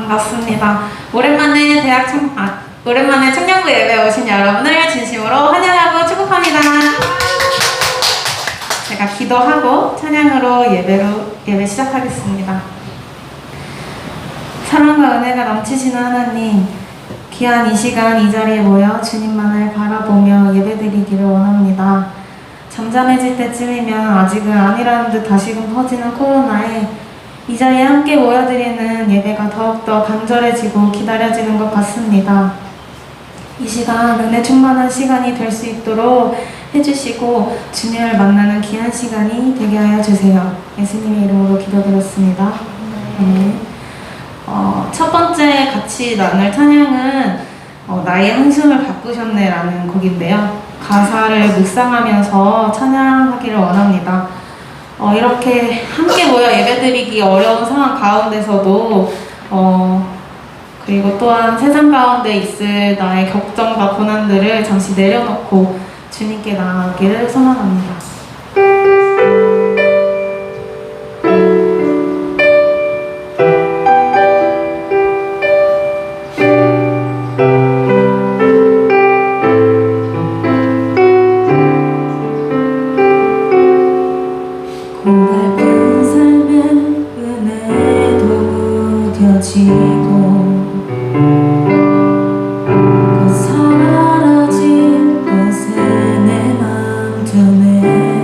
반갑습니다. 오랜만에 청년부 예배에 오신 여러분을 진심으로 환영하고 축복합니다. 제가 기도하고 찬양으로 예배 시작하겠습니다. 사랑과 은혜가 넘치시는 하나님, 귀한 이 시간 이 자리에 모여 주님만을 바라보며 예배드리기를 원합니다. 잠잠해질 때쯤이면 아직은 아니라는 듯 다시금 퍼지는 코로나에 이 자리에 함께 모여드리는 예배가 더욱더 간절해지고 기다려지는 것 같습니다. 이 시간 은혜 충만한 시간이 될 수 있도록 해주시고 주님을 만나는 귀한 시간이 되게 하여 주세요. 예수님의 이름으로 기도드렸습니다. 네. 첫 번째 같이 나눌 찬양은 나의 한숨을 바꾸셨네 라는 곡인데요. 가사를 묵상하면서 찬양하기를 원합니다. 이렇게 함께 모여 예배드리기 어려운 상황 가운데서도 그리고 또한 세상 가운데 있을 나의 걱정과 고난들을 잠시 내려놓고 주님께 나아가기를 소망합니다. 고달픈 삶의 은혜도 무뎌지고 그 사라진 곳에 내 맘 전해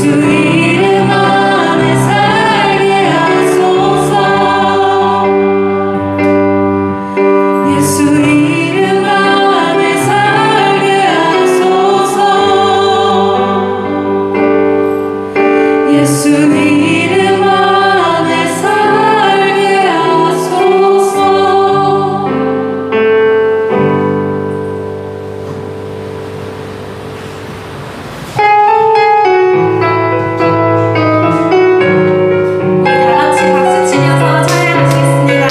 이름 안에 살게 하소서. 예수 이름 안에 살게 하소서. 예수 이름 안에 살게 하소서. 우리 다 같이 박수 치면서 찬양하시겠습니다.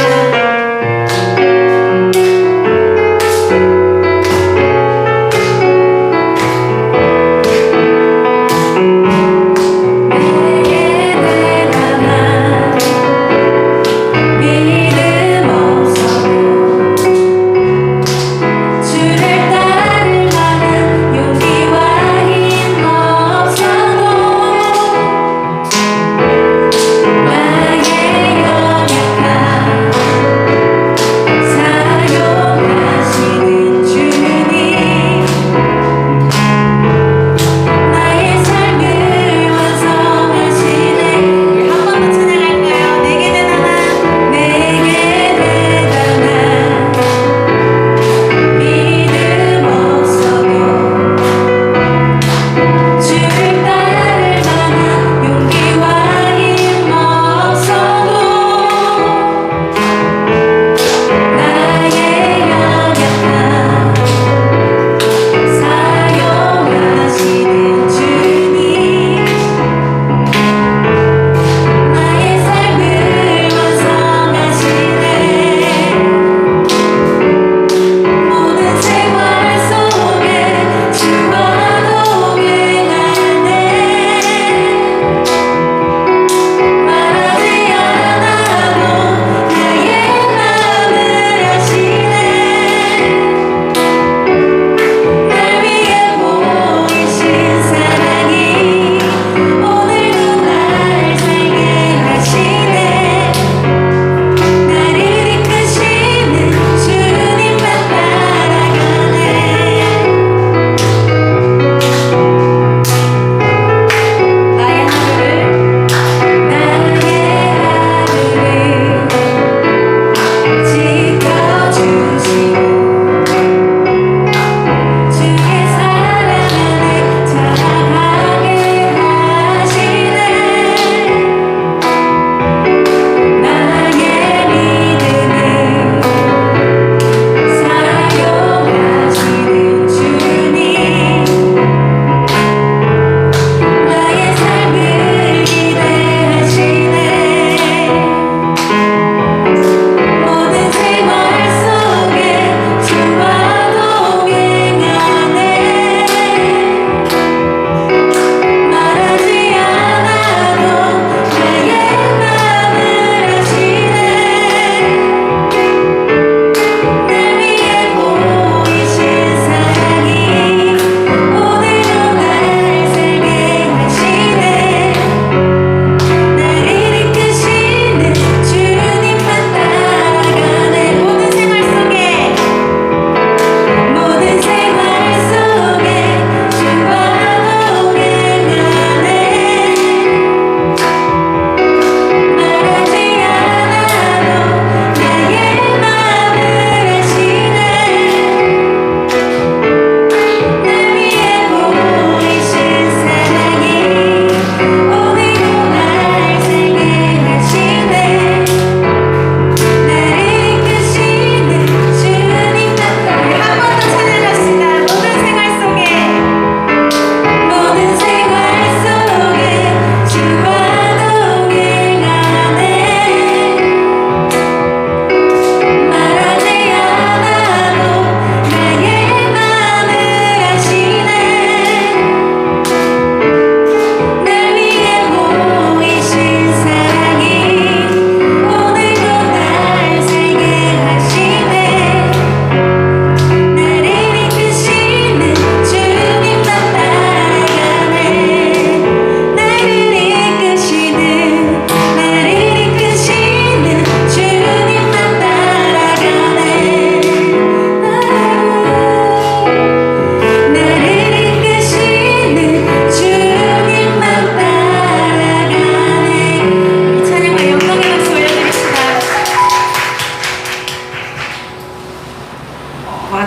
내게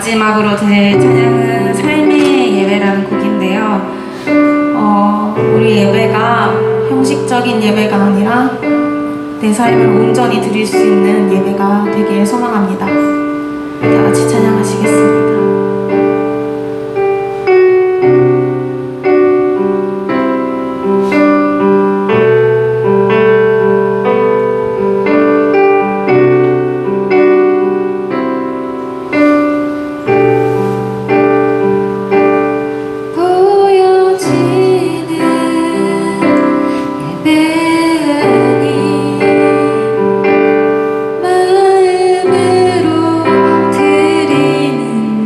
마지막으로 들을 찬양은 삶의 예배라는 곡인데요. 우리 예배가 형식적인 예배가 아니라 내 삶을 온전히 드릴 수 있는 예배가 되길 소망합니다. 다 같이 찬양하시겠습니다. 마음으로 드리는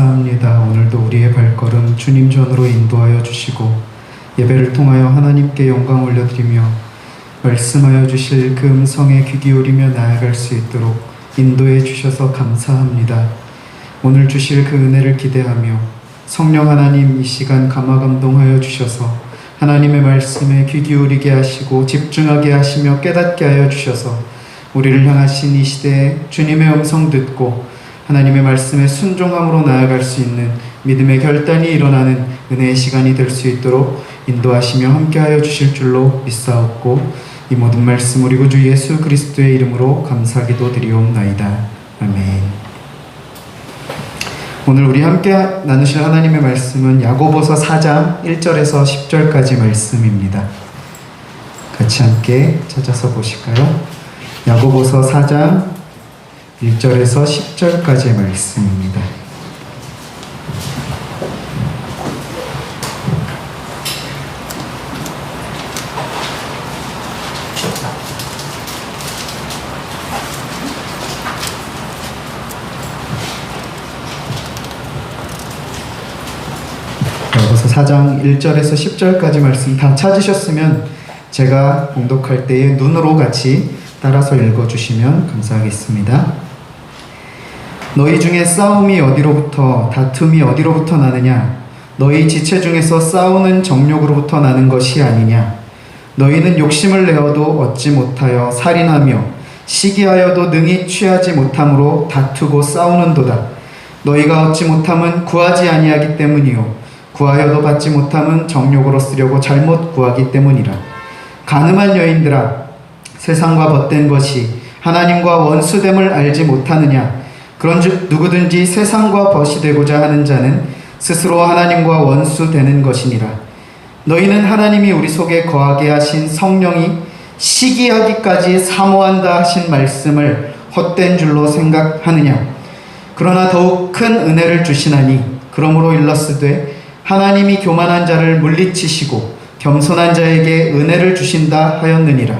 감사합니다. 오늘도 우리의 발걸음 주님 전으로 인도하여 주시고 예배를 통하여 하나님께 영광 올려드리며 말씀하여 주실 그 음성에 귀 기울이며 나아갈 수 있도록 인도해 주셔서 감사합니다. 오늘 주실 그 은혜를 기대하며 성령 하나님 이 시간 감화감동하여 주셔서 하나님의 말씀에 귀 기울이게 하시고 집중하게 하시며 깨닫게 하여 주셔서 우리를 향하신 이 시대에 주님의 음성 듣고 하나님의 말씀에 순종함으로 나아갈 수 있는 믿음의 결단이 일어나는 은혜의 시간이 될 수 있도록 인도하시며 함께하여 주실 줄로 믿사옵고 이 모든 말씀 우리 구주 예수 그리스도의 이름으로 감사기도 드리옵나이다. 아멘. 오늘 우리 함께 나누실 하나님의 말씀은 야고보서 4장 1절에서 10절까지 말씀입니다. 같이 함께 찾아서 보실까요? 야고보서 4장 1절에서 10절까지의 말씀입니다. 야고보서 4장 1절에서 10절까지 말씀 다 찾으셨으면 제가 봉독할 때에 눈으로 같이 따라서 읽어주시면 감사하겠습니다. 너희 중에 싸움이 어디로부터 다툼이 어디로부터 나느냐? 너희 지체 중에서 싸우는 정욕으로부터 나는 것이 아니냐? 너희는 욕심을 내어도 얻지 못하여 살인하며 시기하여도 능히 취하지 못함으로 다투고 싸우는도다. 너희가 얻지 못함은 구하지 아니하기 때문이요 구하여도 받지 못함은 정욕으로 쓰려고 잘못 구하기 때문이라. 간음한 여인들아, 세상과 벗된 것이 하나님과 원수됨을 알지 못하느냐? 그런즉 누구든지 세상과 벗이 되고자 하는 자는 스스로 하나님과 원수되는 것이니라. 너희는 하나님이 우리 속에 거하게 하신 성령이 시기하기까지 사모한다 하신 말씀을 헛된 줄로 생각하느냐? 그러나 더욱 큰 은혜를 주시나니 그러므로 일렀으되 하나님이 교만한 자를 물리치시고 겸손한 자에게 은혜를 주신다 하였느니라.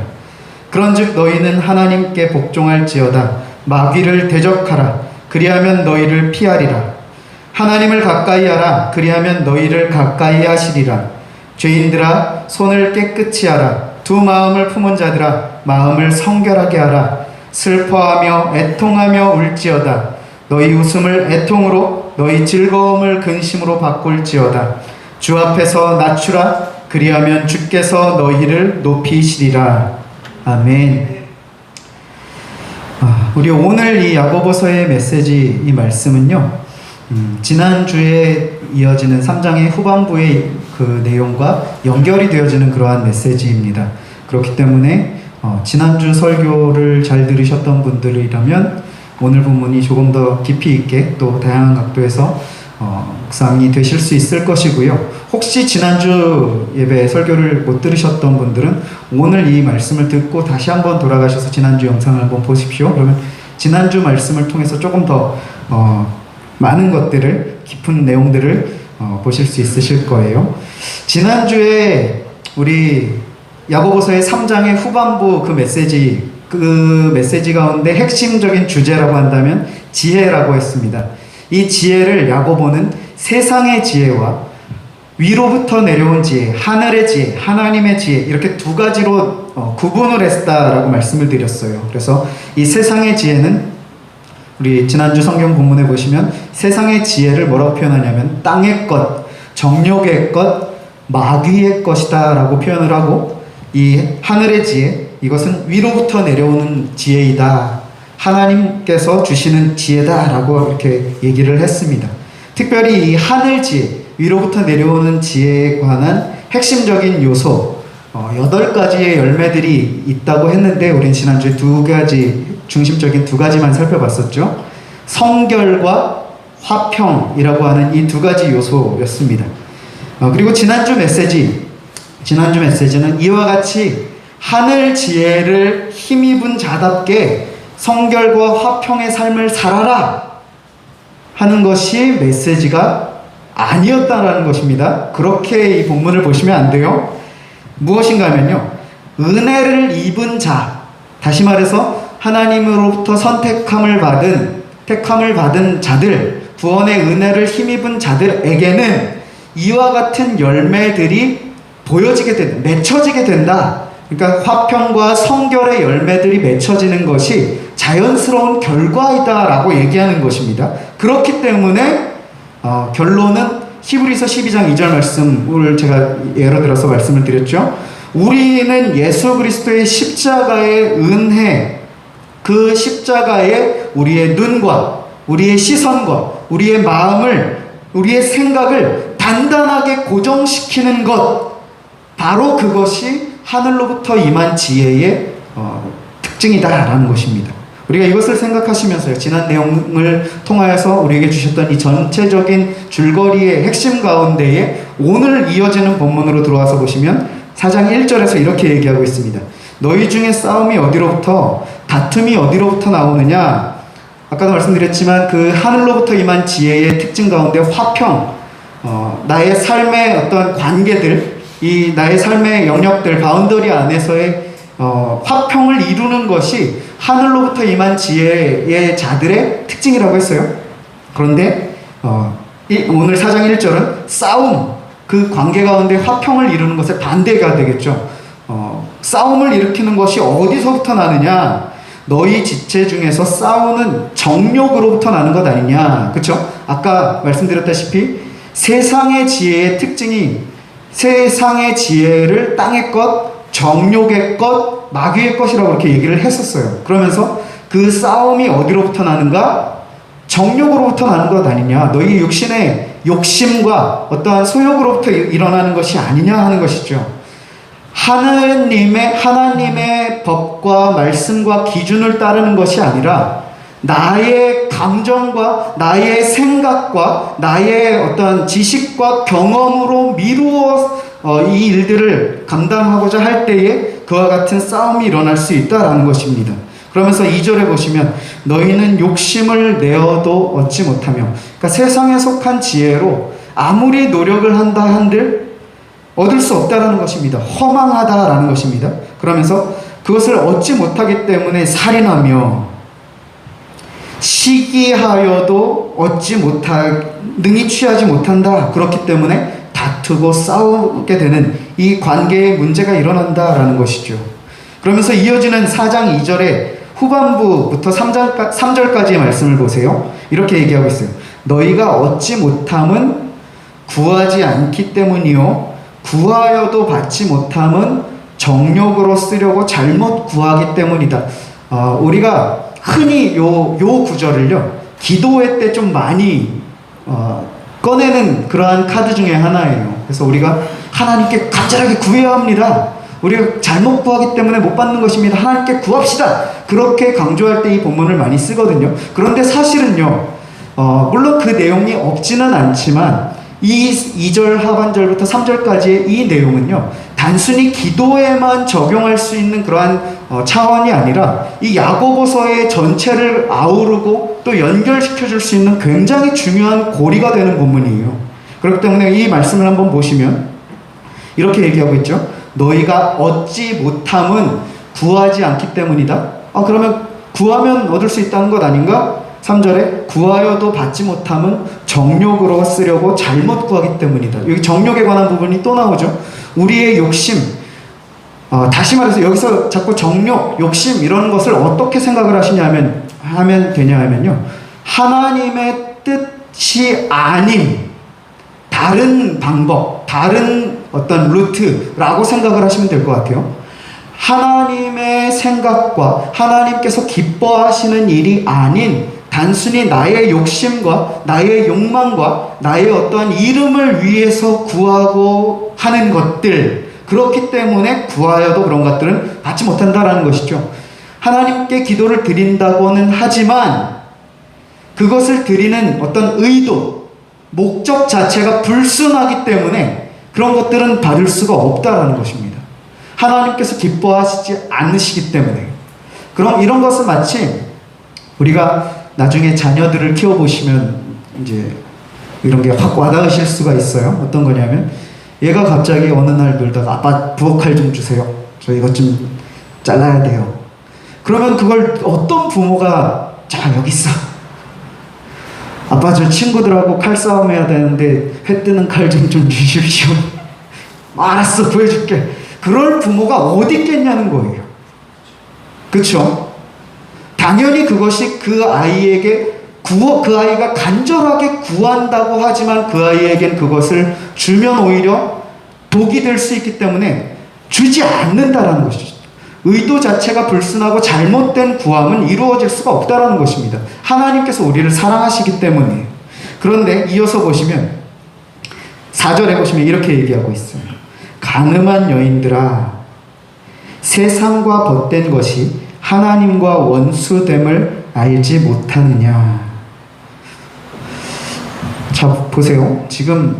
그런즉 너희는 하나님께 복종할지어다. 마귀를 대적하라. 그리하면 너희를 피하리라. 하나님을 가까이 하라. 그리하면 너희를 가까이 하시리라. 죄인들아, 손을 깨끗이 하라. 두 마음을 품은 자들아, 마음을 성결하게 하라. 슬퍼하며 애통하며 울지어다. 너희 웃음을 애통으로, 너희 즐거움을 근심으로 바꿀지어다. 주 앞에서 낮추라. 그리하면 주께서 너희를 높이시리라. 아멘. 우리 오늘 이 야고보서의 메시지, 이 말씀은요, 지난주에 이어지는 3장의 후반부의 그 내용과 연결이 되어지는 그러한 메시지입니다. 그렇기 때문에 지난주 설교를 잘 들으셨던 분들이라면 오늘 본문이 조금 더 깊이 있게 또 다양한 각도에서 묵상이 되실 수 있을 것이고요. 혹시 지난주 예배 설교를 못 들으셨던 분들은 오늘 이 말씀을 듣고 다시 한번 돌아가셔서 지난주 영상을 한번 보십시오. 그러면 지난주 말씀을 통해서 조금 더 많은 것들을, 깊은 내용들을 보실 수 있으실 거예요. 지난주에 우리 야고보서의 3장의 후반부 그 메시지 가운데 핵심적인 주제라고 한다면 지혜라고 했습니다. 이 지혜를 야고보는 세상의 지혜와 위로부터 내려온 지혜, 하늘의 지혜, 하나님의 지혜, 이렇게 두 가지로 구분을 했다라고 말씀을 드렸어요. 그래서 이 세상의 지혜는 우리 지난주 성경 본문에 보시면 세상의 지혜를 뭐라고 표현하냐면 땅의 것, 정욕의 것, 마귀의 것이다 라고 표현을 하고, 이 하늘의 지혜, 이것은 위로부터 내려오는 지혜이다, 하나님께서 주시는 지혜다 라고 이렇게 얘기를 했습니다. 특별히 이 하늘 지혜, 위로부터 내려오는 지혜에 관한 핵심적인 요소 8가지의 열매들이 있다고 했는데, 우린 지난주에 중심적인 두 가지만 살펴봤었죠. 성결과 화평이라고 하는 이 두 가지 요소였습니다. 그리고 지난주 메시지는 이와 같이 하늘 지혜를 힘입은 자답게 성결과 화평의 삶을 살아라 하는 것이 메시지가 아니었다라는 것입니다. 그렇게 이 본문을 보시면 안 돼요. 무엇인가 하면요, 은혜를 입은 자, 다시 말해서 하나님으로부터 택함을 받은 자들, 구원의 은혜를 힘입은 자들에게는 이와 같은 열매들이 보여지게 된다, 맺혀지게 된다. 그러니까 화평과 성결의 열매들이 맺혀지는 것이 자연스러운 결과이다라고 얘기하는 것입니다. 그렇기 때문에 결론은 히브리서 12장 2절 말씀을 제가 예로 들어서 말씀을 드렸죠. 우리는 예수 그리스도의 십자가의 은혜, 그 십자가에 우리의 눈과 우리의 시선과 우리의 마음을, 우리의 생각을 단단하게 고정시키는 것, 바로 그것이 하늘로부터 임한 지혜의 특징이다라는 것입니다. 우리가 이것을 생각하시면서요, 지난 내용을 통하여서 우리에게 주셨던 이 전체적인 줄거리의 핵심 가운데에 오늘 이어지는 본문으로 들어와서 보시면 4장 1절에서 이렇게 얘기하고 있습니다. 너희 중에 싸움이 어디로부터, 다툼이 어디로부터 나오느냐? 아까도 말씀드렸지만 그 하늘로부터 임한 지혜의 특징 가운데 화평, 나의 삶의 어떤 관계들, 이 나의 삶의 영역들, 바운더리 안에서의 화평을 이루는 것이 하늘로부터 임한 지혜의 자들의 특징이라고 했어요. 그런데 오늘 4장 1절은 싸움, 그 관계 가운데 화평을 이루는 것의 반대가 되겠죠. 싸움을 일으키는 것이 어디서부터 나느냐? 너희 지체 중에서 싸우는 정욕으로부터 나는 것 아니냐? 그렇죠? 아까 말씀드렸다시피 세상의 지혜의 특징이 세상의 지혜를 땅의 것, 정욕의 것, 마귀의 것이라고 이렇게 얘기를 했었어요. 그러면서 그 싸움이 어디로부터 나는가? 정욕으로부터 나는 것 아니냐? 너희 육신의 욕심과 어떠한 소욕으로부터 일어나는 것이 아니냐 하는 것이죠. 하나님의 법과 말씀과 기준을 따르는 것이 아니라 나의 감정과 나의 생각과 나의 어떤 지식과 경험으로 미루어 이 일들을 감당하고자 할 때에 그와 같은 싸움이 일어날 수 있다라는 것입니다. 그러면서 2절에 보시면 너희는 욕심을 내어도 얻지 못하며, 그러니까 세상에 속한 지혜로 아무리 노력을 한다 한들 얻을 수 없다라는 것입니다. 허망하다라는 것입니다. 그러면서 그것을 얻지 못하기 때문에 살인하며 시기하여도 능히 취하지 못한다. 그렇기 때문에 다투고 싸우게 되는 이 관계에 문제가 일어난다라는 것이죠. 그러면서 이어지는 4장 2절의 후반부부터 3절까지의 말씀을 보세요. 이렇게 얘기하고 있어요. 너희가 얻지 못함은 구하지 않기 때문이요, 구하여도 받지 못함은 정욕으로 쓰려고 잘못 구하기 때문이다. 우리가 흔히 요 구절을요, 기도회 때 좀 많이 꺼내는 그러한 카드 중에 하나예요. 그래서 우리가 하나님께 간절하게 구해야 합니다. 우리가 잘못 구하기 때문에 못 받는 것입니다. 하나님께 구합시다. 그렇게 강조할 때 이 본문을 많이 쓰거든요. 그런데 사실은요, 물론 그 내용이 없지는 않지만 이 2절 하반절부터 3절까지의 이 내용은요, 단순히 기도에만 적용할 수 있는 그러한 차원이 아니라 이 야고보서의 전체를 아우르고 또 연결시켜줄 수 있는 굉장히 중요한 고리가 되는 본문이에요. 그렇기 때문에 이 말씀을 한번 보시면 이렇게 얘기하고 있죠. 너희가 얻지 못함은 구하지 않기 때문이다. 그러면 구하면 얻을 수 있다는 것 아닌가? 3절에 구하여도 받지 못함은 정욕으로 쓰려고 잘못 구하기 때문이다. 여기 정욕에 관한 부분이 또 나오죠. 우리의 욕심, 다시 말해서 여기서 자꾸 정욕, 욕심 이런 것을 어떻게 생각을 하면 되냐면요, 하나님의 뜻이 아닌 다른 방법, 다른 어떤 루트라고 생각을 하시면 될 것 같아요. 하나님의 생각과 하나님께서 기뻐하시는 일이 아닌 단순히 나의 욕심과 나의 욕망과 나의 어떠한 이름을 위해서 구하고 하는 것들, 그렇기 때문에 구하여도 그런 것들은 받지 못한다라는 것이죠. 하나님께 기도를 드린다고는 하지만 그것을 드리는 어떤 의도, 목적 자체가 불순하기 때문에 그런 것들은 받을 수가 없다라는 것입니다. 하나님께서 기뻐하시지 않으시기 때문에. 그럼 이런 것은 마치 우리가 나중에 자녀들을 키워보시면 이제 이런 게 확 와닿으실 수가 있어요. 어떤 거냐면 얘가 갑자기 어느 날 놀다가 아빠 부엌칼 좀 주세요. 저 이것 좀 잘라야 돼요. 그러면 그걸 어떤 부모가 자 여기 있어. 아빠 저 친구들하고 칼싸움 해야 되는데 회 뜨는 칼 좀 주십시오. 알았어 구해줄게. 그럴 부모가 어디 있겠냐는 거예요. 그쵸? 당연히 그것이 그 아이에게 그 아이가 간절하게 구한다고 하지만 그 아이에겐 그것을 주면 오히려 독이 될 수 있기 때문에 주지 않는다라는 것이죠. 의도 자체가 불순하고 잘못된 구함은 이루어질 수가 없다라는 것입니다. 하나님께서 우리를 사랑하시기 때문에. 그런데 이어서 보시면 4절에 보시면 이렇게 얘기하고 있어요. 간음한 여인들아, 세상과 벗된 것이 하나님과 원수됨을 알지 못하느냐. 자 보세요. 지금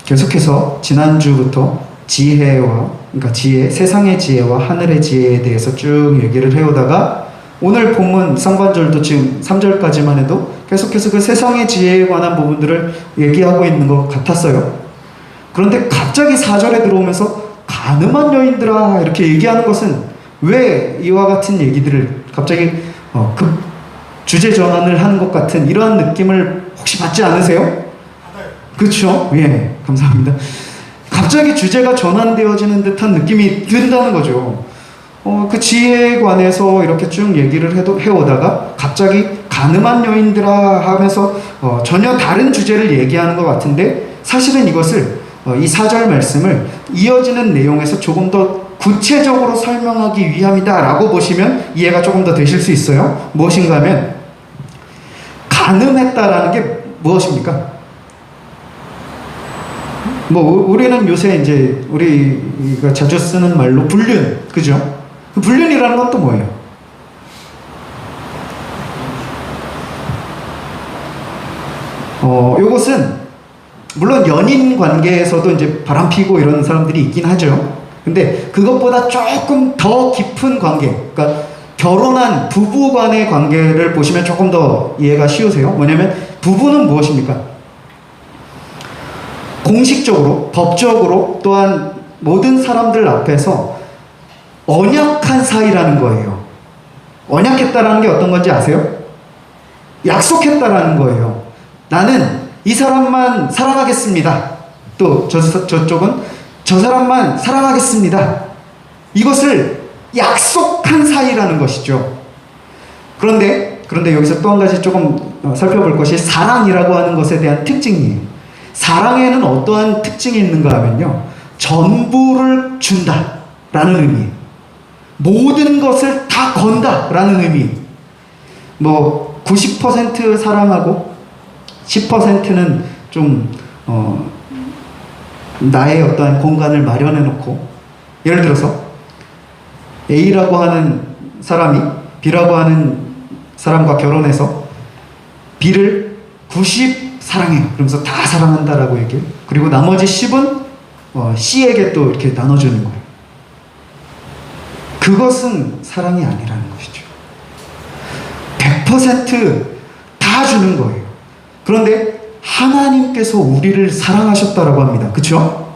계속해서 지난주부터 그러니까 지혜, 세상의 지혜와 하늘의 지혜에 대해서 쭉 얘기를 해오다가 오늘 본문 상반절도 지금 3절까지만 해도 계속해서 그 세상의 지혜에 관한 부분들을 얘기하고 있는 것 같았어요. 그런데 갑자기 4절에 들어오면서 간음한 여인들아 이렇게 얘기하는 것은 왜 이와 같은 얘기들을 갑자기 그 주제 전환을 하는 것 같은 이러한 느낌을 혹시 받지 않으세요? 그렇죠? 예, 감사합니다. 갑자기 주제가 전환되어지는 듯한 느낌이 든다는 거죠. 그 지혜에 관해서 이렇게 쭉 얘기를 해오다가 갑자기 간음한 여인들아 하면서 전혀 다른 주제를 얘기하는 것 같은데 사실은 이것을 이 4절 말씀을 이어지는 내용에서 조금 더 구체적으로 설명하기 위함이다 라고 보시면 이해가 조금 더 되실 수 있어요. 무엇인가 하면 간음했다라는 게 무엇입니까? 우리는 요새 이제 우리가 자주 쓰는 말로 불륜, 그죠? 불륜이라는 건 또 뭐예요? 요것은 물론 연인 관계에서도 이제 바람피고 이런 사람들이 있긴 하죠. 근데 그것보다 조금 더 깊은 관계, 그러니까 결혼한 부부 간의 관계를 보시면 조금 더 이해가 쉬우세요. 뭐냐면 부부는 무엇입니까? 공식적으로, 법적으로 또한 모든 사람들 앞에서 언약한 사이라는 거예요. 언약했다라는 게 어떤 건지 아세요? 약속했다라는 거예요. 나는 이 사람만 사랑하겠습니다. 또 저쪽은 저 사람만 사랑하겠습니다. 이것을 약속한 사이라는 것이죠. 그런데 여기서 또 한 가지 조금 살펴볼 것이 사랑이라고 하는 것에 대한 특징이에요. 사랑에는 어떠한 특징이 있는가 하면요, 전부를 준다라는 의미, 모든 것을 다 건다라는 의미. 90% 사랑하고 10%는 좀 나의 어떠한 공간을 마련해 놓고, 예를 들어서 A라고 하는 사람이 B라고 하는 사람과 결혼해서 B를 90 사랑해요. 그러면서 다 사랑한다라고 얘기해요. 그리고 나머지 10은 C에게 또 이렇게 나눠주는 거예요. 그것은 사랑이 아니라는 것이죠. 100% 다 주는 거예요. 그런데 하나님께서 우리를 사랑하셨다라고 합니다. 그렇죠?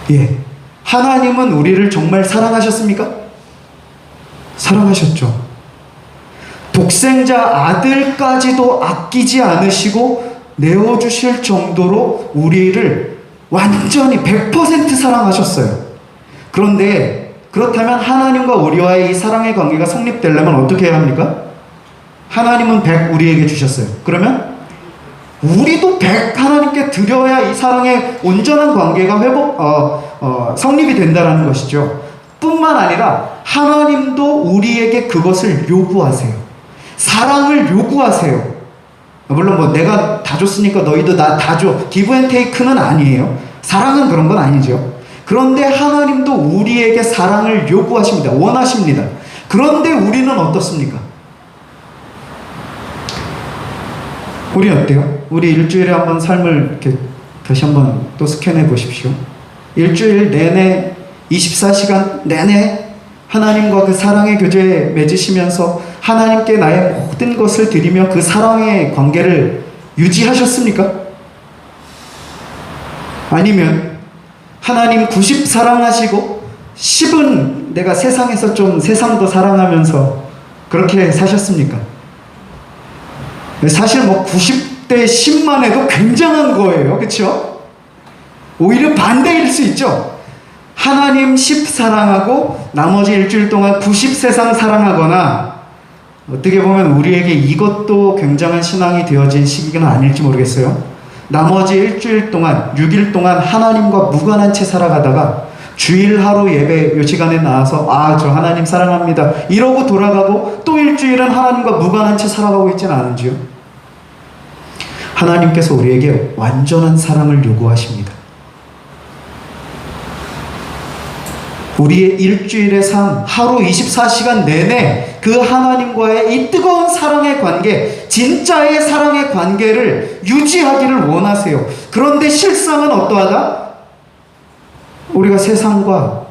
예. 하나님은 우리를 정말 사랑하셨습니까? 사랑하셨죠. 독생자 아들까지도 아끼지 않으시고 내어주실 정도로 우리를 완전히 100% 사랑하셨어요. 그런데 그렇다면 하나님과 우리와의 이 사랑의 관계가 성립되려면 어떻게 해야 합니까? 하나님은 100 우리에게 주셨어요. 그러면 우리도 100 하나님께 드려야 이 사랑의 온전한 관계가 성립이 된다는 것이죠. 뿐만 아니라 하나님도 우리에게 그것을 요구하세요. 사랑을 요구하세요. 물론 내가 다 줬으니까 너희도 나 다 줘. 기브 앤 테이크는 아니에요. 사랑은 그런 건 아니죠. 그런데 하나님도 우리에게 사랑을 요구하십니다. 원하십니다. 그런데 우리는 어떻습니까? 우리 어때요? 우리 일주일에 한번 삶을 이렇게 다시 한번 또 스캔해 보십시오. 일주일 내내 24시간 내내 하나님과 그 사랑의 교제 맺으시면서 하나님께 나의 모든 것을 드리며 그 사랑의 관계를 유지하셨습니까? 아니면 하나님 90 사랑하시고 10은 내가 세상에서 좀 세상도 사랑하면서 그렇게 사셨습니까? 사실 뭐 90대 10만 해도 굉장한 거예요. 그렇죠? 오히려 반대일 수 있죠. 하나님 10 사랑하고 나머지 일주일 동안 90 세상 사랑하거나, 어떻게 보면 우리에게 이것도 굉장한 신앙이 되어진 시기는 아닐지 모르겠어요. 나머지 일주일 동안 6일 동안 하나님과 무관한 채 살아가다가 주일 하루 예배 요 시간에 나와서 저 하나님 사랑합니다 이러고 돌아가고 또 일주일은 하나님과 무관한 채 살아가고 있지는 않은지요? 하나님께서 우리에게 완전한 사랑을 요구하십니다. 우리의 일주일의 삶, 하루 24시간 내내 그 하나님과의 이 뜨거운 사랑의 관계, 진짜의 사랑의 관계를 유지하기를 원하세요. 그런데 실상은 어떠하다? 우리가 세상과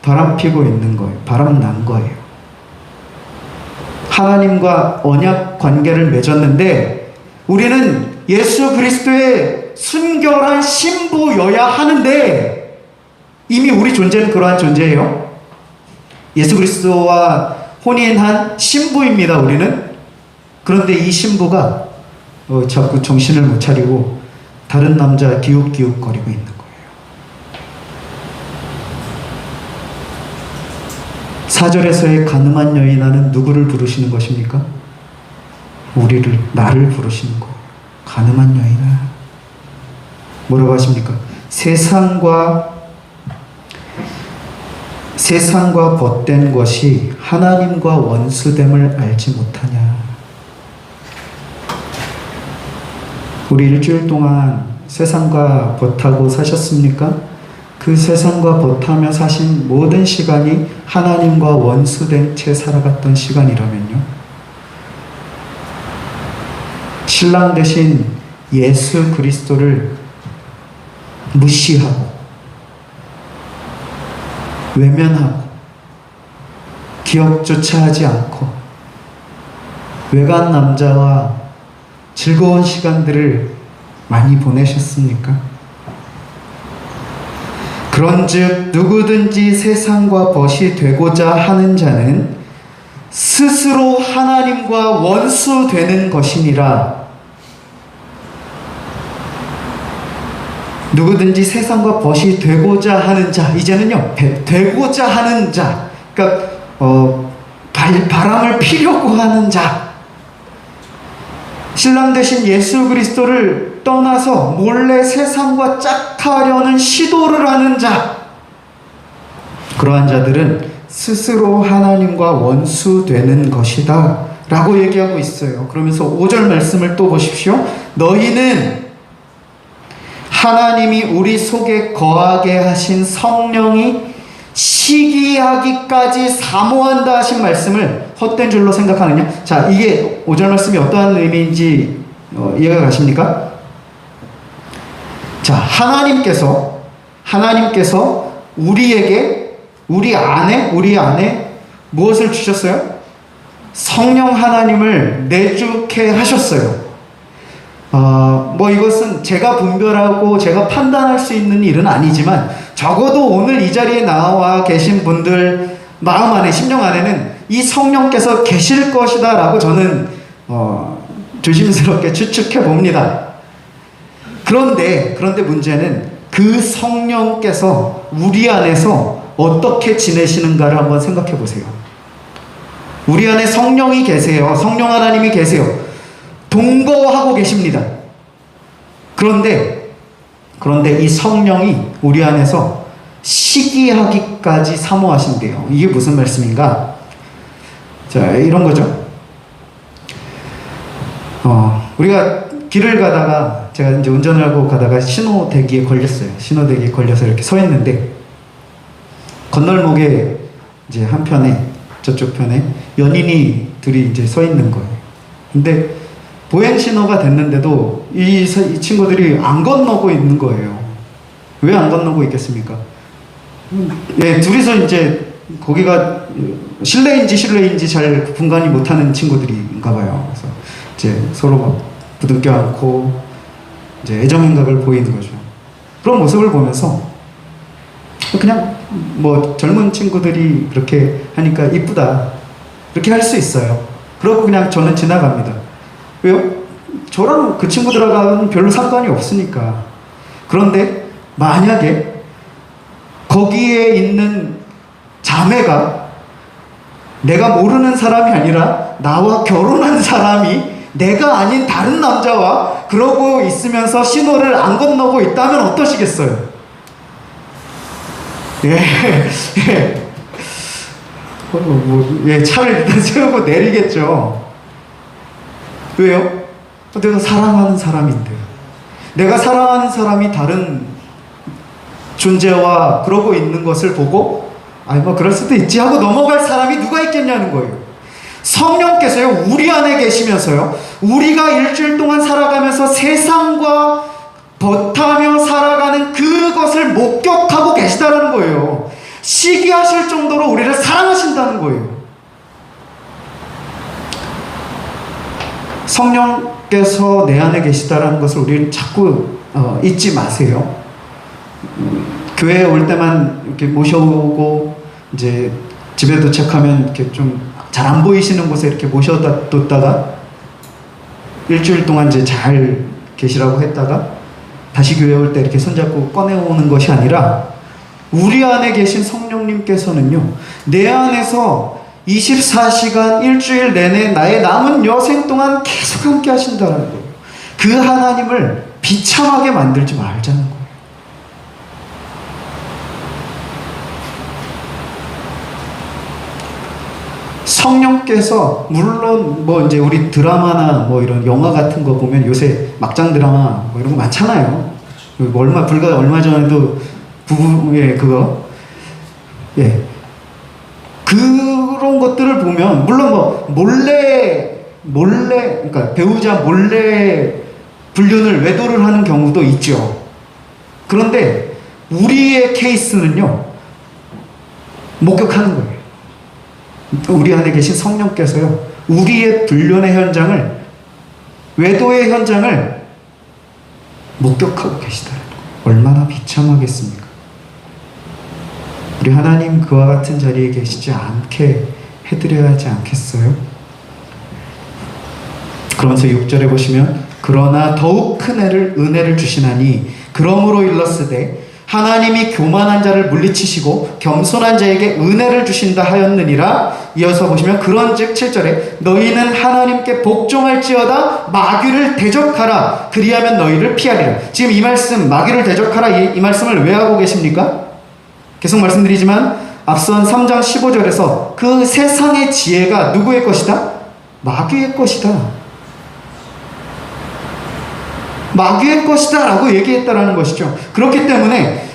바람피고 있는 거예요. 바람난 거예요. 하나님과 언약 관계를 맺었는데 우리는 예수 그리스도의 순결한 신부여야 하는데 이미 우리 존재는 그러한 존재예요. 예수 그리스도와 혼인한 신부입니다. 우리는. 그런데 이 신부가 자꾸 정신을 못 차리고 다른 남자 기웃기웃거리고 있는 거예요. 4절에서의 가늠한 여인아는 누구를 부르시는 것입니까? 우리를, 나를 부르시는 거예요. 가늠한 여인아. 뭐라고 하십니까? 세상과 벗된 것이 하나님과 원수됨을 알지 못하냐. 우리 일주일 동안 세상과 벗하고 사셨습니까? 그 세상과 벗하며 사신 모든 시간이 하나님과 원수된 채 살아갔던 시간이라면요, 신랑 대신 예수 그리스도를 무시하고 외면하고 기억조차 하지 않고 외간 남자와 즐거운 시간들을 많이 보내셨습니까? 그런즉 누구든지 세상과 벗이 되고자 하는 자는 스스로 하나님과 원수되는 것이니라. 누구든지 세상과 벗이 되고자 하는 자, 이제는요, 되고자 하는 자, 그러니까 바람을 피려고 하는 자, 신랑 대신 예수 그리스도를 떠나서 몰래 세상과 짝하려는 시도를 하는 자, 그러한 자들은 스스로 하나님과 원수되는 것이다 라고 얘기하고 있어요. 그러면서 5절 말씀을 또 보십시오. 너희는 하나님이 우리 속에 거하게 하신 성령이 시기하기까지 사모한다 하신 말씀을 헛된 줄로 생각하느냐? 자, 이게 5절 말씀이 어떠한 의미인지 이해가 가십니까? 자, 하나님께서 우리에게 우리 안에 무엇을 주셨어요? 성령 하나님을 내주게 하셨어요. 이것은 제가 분별하고 제가 판단할 수 있는 일은 아니지만 적어도 오늘 이 자리에 나와 계신 분들 마음 안에, 심령 안에는 이 성령께서 계실 것이다 라고 저는 조심스럽게 추측해 봅니다. 그런데 문제는 그 성령께서 우리 안에서 어떻게 지내시는가를 한번 생각해 보세요. 우리 안에 성령이 계세요. 성령 하나님이 계세요. 동거하고 계십니다. 그런데 이 성령이 우리 안에서 시기하기까지 사모하신대요. 이게 무슨 말씀인가? 자, 이런 거죠. 우리가 길을 가다가, 제가 이제 운전을 하고 가다가 신호대기에 걸렸어요. 신호대기에 걸려서 이렇게 서 있는데, 건널목에 이제 한편에, 저쪽 편에 연인이 둘이 이제 서 있는 거예요. 근데 보행 신호가 됐는데도 이 친구들이 안 건너고 있는 거예요. 왜 안 건너고 있겠습니까? 예, 둘이서 이제 거기가 실내인지 잘 분간이 못하는 친구들인가 봐요. 그래서 이제 서로 막 부둥켜 안고 이제 애정 행각을 보이는 거죠. 그런 모습을 보면서 그냥 젊은 친구들이 그렇게 하니까 이쁘다, 그렇게 할 수 있어요. 그러고 그냥 저는 지나갑니다. 왜요? 저랑 그 친구들하고는 별로 상관이 없으니까. 그런데 만약에 거기에 있는 자매가 내가 모르는 사람이 아니라 나와 결혼한 사람이 내가 아닌 다른 남자와 그러고 있으면서 신호를 안 건너고 있다면 어떠시겠어요? 차를 일단 세우고 내리겠죠. 왜요? 내가 사랑하는 사람인데. 내가 사랑하는 사람이 다른 존재와 그러고 있는 것을 보고 그럴 수도 있지 하고 넘어갈 사람이 누가 있겠냐는 거예요. 성령께서요, 우리 안에 계시면서요, 우리가 일주일 동안 살아가면서 세상과 버타며 살아가는 그것을 목격하고 계시다는 거예요. 시기하실 정도로 우리를 사랑하신다는 거예요. 성령께서 내 안에 계시다는 것을 우리는 자꾸 잊지 마세요. 교회에 올 때만 이렇게 모셔오고 이제 집에 도착하면 이렇게 좀 잘 안 보이시는 곳에 이렇게 모셔뒀다가 일주일 동안 이제 잘 계시라고 했다가 다시 교회 올 때 이렇게 손잡고 꺼내오는 것이 아니라 우리 안에 계신 성령님께서는요, 내 안에서 24시간 일주일 내내 나의 남은 여생 동안 계속 함께 하신다는 거예요. 그 하나님을 비참하게 만들지 말자는 거예요. 성령께서 물론 뭐 이제 우리 드라마나 뭐 이런 영화 같은 거 보면 요새 막장 드라마 뭐 이런 거 많잖아요. 얼마 전에도 부부의 그거 그런 것들을 보면 물론 뭐 몰래 그러니까 배우자 몰래 불륜을 외도를 하는 경우도 있죠. 그런데 우리의 케이스는요, 목격하는 거예요. 우리 안에 계신 성령께서요, 우리의 불륜의 현장을, 외도의 현장을 목격하고 계시다는 거예요. 얼마나 비참하겠습니까? 우리 하나님 그와 같은 자리에 계시지 않게 해드려야 하지 않겠어요? 그러면서 6절에 보시면 그러나 더욱 큰 은혜를 주시나니 그러므로 일렀으되 하나님이 교만한 자를 물리치시고 겸손한 자에게 은혜를 주신다 하였느니라. 이어서 보시면 그런즉 7절에 너희는 하나님께 복종할지어다 마귀를 대적하라 그리하면 너희를 피하리라. 지금 이 말씀 마귀를 대적하라 이 말씀을 왜 하고 계십니까? 계속 말씀드리지만 앞선 3장 15절에서 그 세상의 지혜가 누구의 것이다? 마귀의 것이다. 마귀의 것이다 라고 얘기했다라는 것이죠. 그렇기 때문에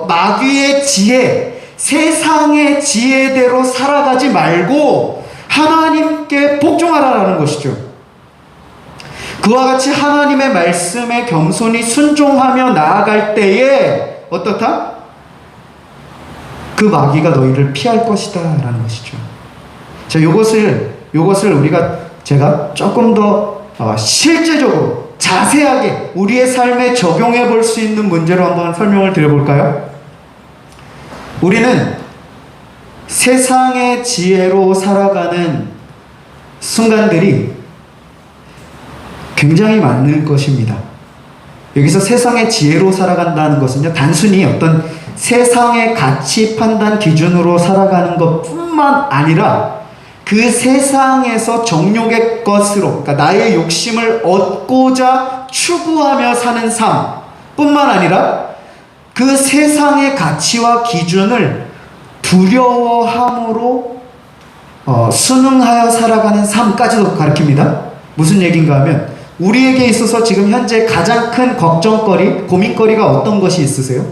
마귀의 지혜, 세상의 지혜대로 살아가지 말고 하나님께 복종하라라는 것이죠. 그와 같이 하나님의 말씀에 겸손히 순종하며 나아갈 때에 어떻다? 그 마귀가 너희를 피할 것이다 라는 것이죠. 자, 요것을 제가 조금 더 실제적으로 자세하게 우리의 삶에 적용해 볼 수 있는 문제로 한번 설명을 드려볼까요? 우리는 세상의 지혜로 살아가는 순간들이 굉장히 많을 것입니다. 여기서 세상의 지혜로 살아간다는 것은요, 단순히 어떤 세상의 가치 판단 기준으로 살아가는 것뿐만 아니라 그 세상에서 정욕의 것으로, 그러니까 나의 욕심을 얻고자 추구하며 사는 삶뿐만 아니라 그 세상의 가치와 기준을 두려워함으로 순응하여 살아가는 삶까지도 가르칩니다. 무슨 얘기인가 하면 우리에게 있어서 지금 현재 가장 큰 걱정거리, 고민거리가 어떤 것이 있으세요?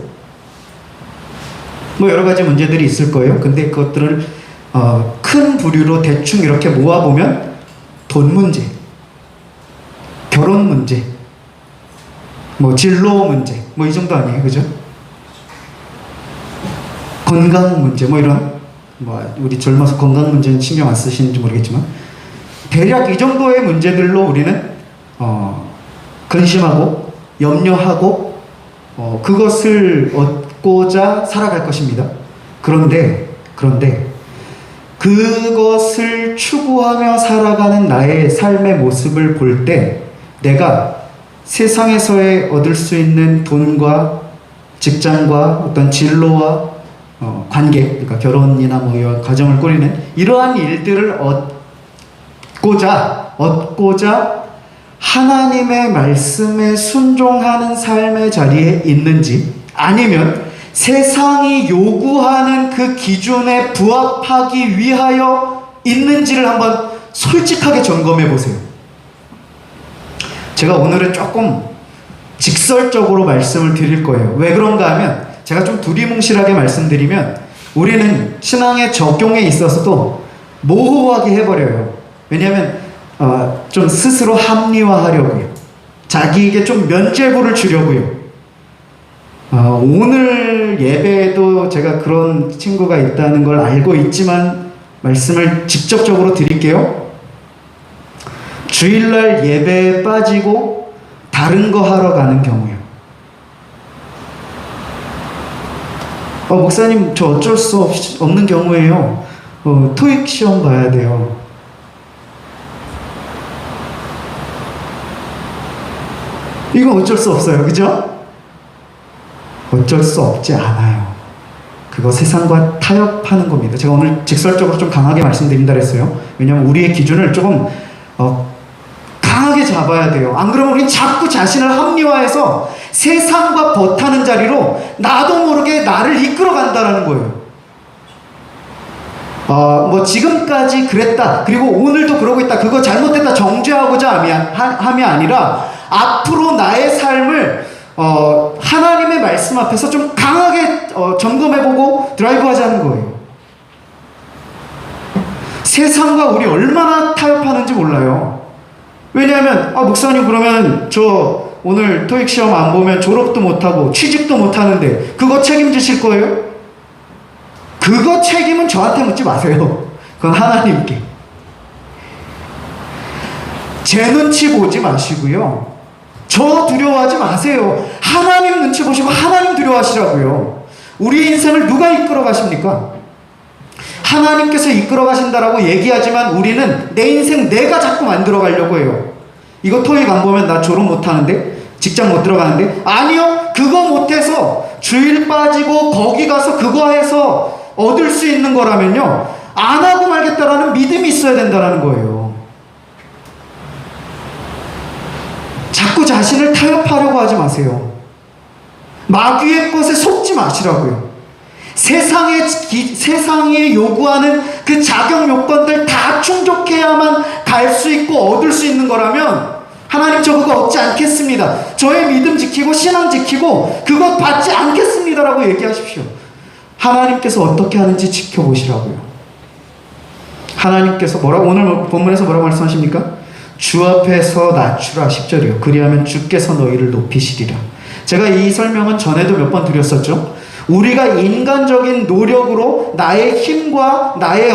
뭐 여러 가지 문제들이 있을 거예요. 근데 그것들을 큰 부류로 대충 이렇게 모아보면 돈 문제, 결혼 문제, 뭐 진로 문제, 뭐 이 정도 아니에요, 그죠? 건강 문제, 뭐 이런, 우리 젊어서 건강 문제는 신경 안 쓰시는지 모르겠지만 대략 이 정도의 문제들로 우리는 근심하고 염려하고 그것을 얻고자 살아갈 것입니다. 그런데 그것을 추구하며 살아가는 나의 삶의 모습을 볼 때 내가 세상에서의 얻을 수 있는 돈과 직장과 어떤 진로와 관계, 그러니까 결혼이나 뭐 이런 가정을 꾸리는 이러한 일들을 얻고자 하나님의 말씀에 순종하는 삶의 자리에 있는지, 아니면 세상이 요구하는 그 기준에 부합하기 위하여 있는지를 한번 솔직하게 점검해 보세요. 제가 오늘은 조금 직설적으로 말씀을 드릴 거예요. 왜 그런가 하면, 제가 좀 두리뭉실하게 말씀드리면 우리는 신앙의 적용에 있어서도 모호하게 해버려요. 왜냐하면 좀 스스로 합리화하려고요. 자기에게 좀 면죄부를 주려고요. 오늘 예배에도 제가 그런 친구가 있다는 걸 알고 있지만 말씀을 직접적으로 드릴게요. 주일날 예배에 빠지고 다른 거 하러 가는 경우요. 목사님, 저 어쩔 수 없는 경우에요. 토익 시험 봐야 돼요. 이건 어쩔 수 없어요. 그죠? 어쩔 수 없지 않아요. 그거 세상과 타협하는 겁니다. 제가 오늘 직설적으로 좀 강하게 말씀드린다 그랬어요. 왜냐하면 우리의 기준을 조금 강하게 잡아야 돼요. 안 그러면 우리는 자꾸 자신을 합리화해서 세상과 버타는 자리로 나도 모르게 나를 이끌어 간다라는 거예요. 뭐 지금까지 그랬다, 그리고 오늘도 그러고 있다, 그거 잘못됐다 정죄하고자 함이 아니라 앞으로 나의 삶을 하나님의 말씀 앞에서 좀 강하게 점검해보고 드라이브하자는 거예요. 세상과 우리 얼마나 타협하는지 몰라요. 왜냐하면 목사님, 그러면 저 오늘 토익 시험 안 보면 졸업도 못하고 취직도 못하는데 그거 책임지실 거예요? 그거 책임은 저한테 묻지 마세요. 그건 하나님께. 제 눈치 보지 마시고요, 저 두려워하지 마세요. 하나님 눈치 보시고 하나님 두려워하시라고요. 우리 인생을 누가 이끌어 가십니까? 하나님께서 이끌어 가신다라고 얘기하지만 우리는 내 인생 내가 자꾸 만들어 가려고 해요. 이거 토익 안 보면 나 졸업 못하는데, 직장 못 들어가는데. 아니요, 그거 못해서 주일 빠지고 거기 가서 그거 해서 얻을 수 있는 거라면요, 안 하고 말겠다라는 믿음이 있어야 된다는 거예요. 자꾸 자신을 타협하려고 하지 마세요. 마귀의 것에 속지 마시라고요. 세상이 요구하는 그 자격 요건들 다 충족해야만 갈 수 있고 얻을 수 있는 거라면, 하나님 저 그거 얻지 않겠습니다, 저의 믿음 지키고 신앙 지키고 그것 받지 않겠습니다라고 얘기하십시오. 하나님께서 어떻게 하는지 지켜보시라고요. 하나님께서 오늘 본문에서 뭐라고 말씀하십니까? 주 앞에서 낮추라, 10절이요. 그리하면 주께서 너희를 높이시리라. 제가 이 설명은 전에도 몇 번 드렸었죠. 우리가 인간적인 노력으로 나의 힘과 나의